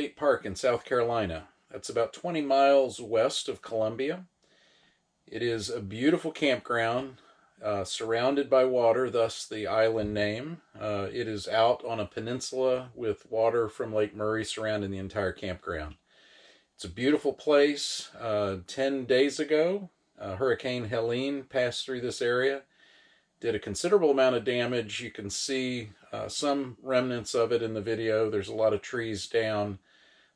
State Park in South Carolina. That's about 20 miles west of Columbia. It is a beautiful campground surrounded by water, thus the island name. It is out on a peninsula with water from Lake Murray surrounding the entire campground. It's a beautiful place. 10 days ago, Hurricane Helene passed through this area, did a considerable amount of damage. You can see some remnants of it in the video. There's a lot of trees down,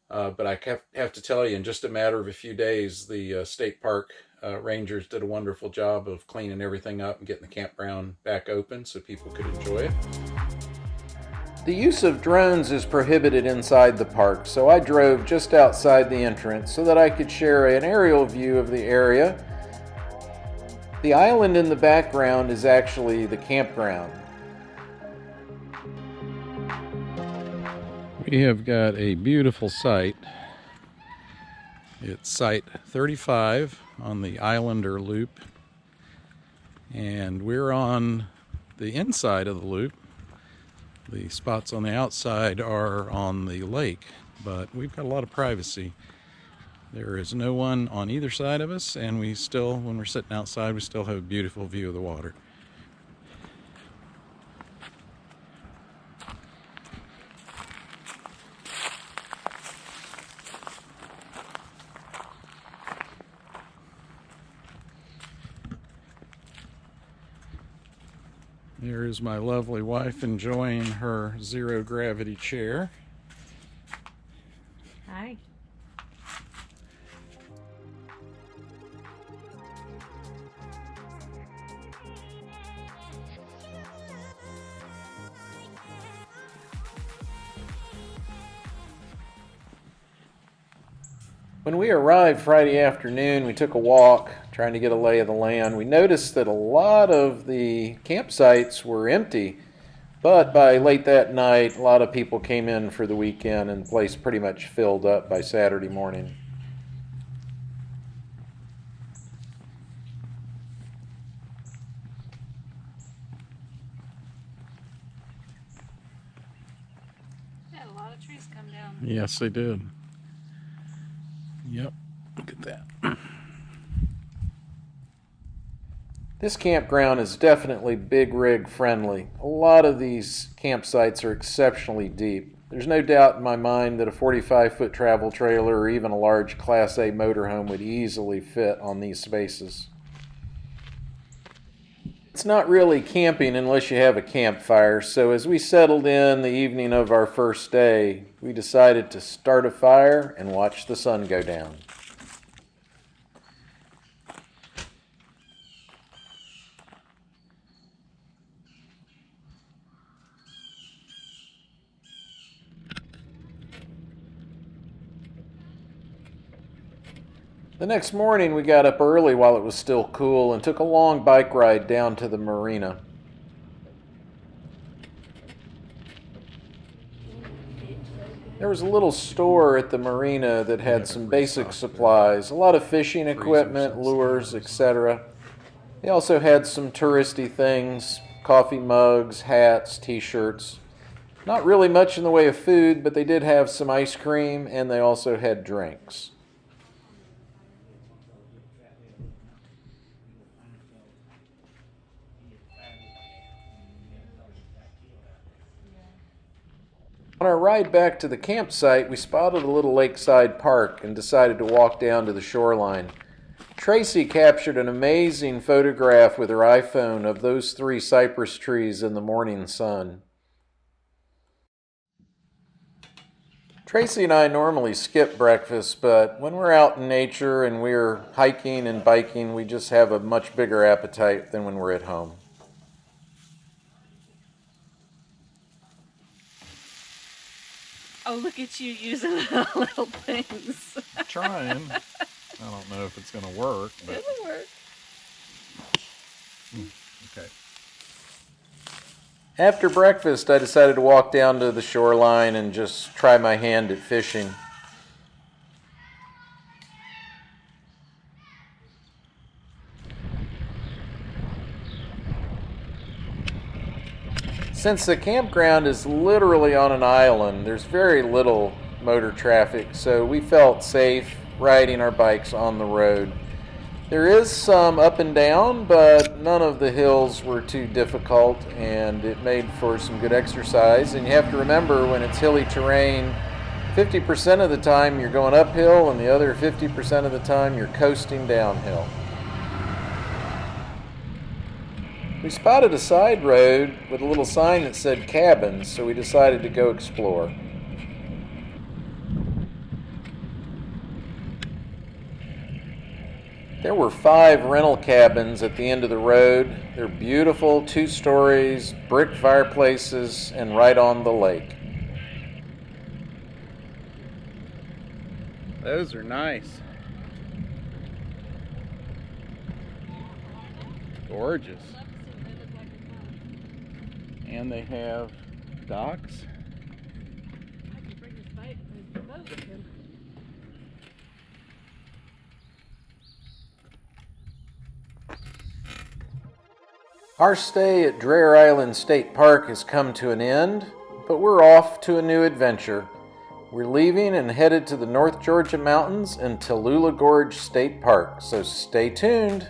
but I have to tell you, in just a matter of a few days, the state park rangers did a wonderful job of cleaning everything up and getting the campground back open so people could enjoy it. The use of drones is prohibited inside the park, so I drove just outside the entrance so that I could share an aerial view of the area. The island in the background is actually the campground. We have got a beautiful site. It's site 35 on the Islander Loop, and we're on the inside of the loop. The spots on the outside are on the lake, but we've got a lot of privacy. There is no one on either side of us, and we still, when we're sitting outside, we still have a beautiful view of the water. There is my lovely wife enjoying her zero gravity chair. Hi. When we arrived Friday afternoon, we took a walk trying to get a lay of the land. We noticed that a lot of the campsites were empty, but by late that night, a lot of people came in for the weekend and the place pretty much filled up by Saturday morning. Had a lot of trees come down. Yes, they did. Yep, look at that. This campground is definitely big rig friendly. A lot of these campsites are exceptionally deep. There's no doubt in my mind that a 45-foot travel trailer or even a large Class A motorhome would easily fit on these spaces. It's not really camping unless you have a campfire, so as we settled in the evening of our first day, we decided to start a fire and watch the sun go down. The next morning we got up early while it was still cool and took a long bike ride down to the marina. There was a little store at the marina that had some basic supplies, a lot of fishing equipment, lures, etc. They also had some touristy things, coffee mugs, hats, t-shirts. Not really much in the way of food, but they did have some ice cream and they also had drinks. On our ride back to the campsite, we spotted a little lakeside park and decided to walk down to the shoreline. Tracy captured an amazing photograph with her iPhone of those 3 cypress trees in the morning sun. Tracy and I normally skip breakfast, but when we're out in nature and we're hiking and biking, we just have a much bigger appetite than when we're at home. Oh, look at you using little things. Trying. I don't know if it's going to work, but It'll work. okay. After breakfast, I decided to walk down to the shoreline and just try my hand at fishing. Since the campground is literally on an island, there's very little motor traffic, so we felt safe riding our bikes on the road. There is some up and down, but none of the hills were too difficult, and it made for some good exercise. And you have to remember, when it's hilly terrain, 50% of the time you're going uphill, and the other 50% of the time you're coasting downhill. We spotted a side road with a little sign that said cabins, so we decided to go explore. There were 5 rental cabins at the end of the road. They're beautiful, 2 stories, brick fireplaces, and right on the lake. Those are nice. Gorgeous. And they have docks. Our stay at Dreher Island State Park has come to an end, but we're off to a new adventure. We're leaving and headed to the North Georgia mountains and Tullulah Gorge State Park, so stay tuned.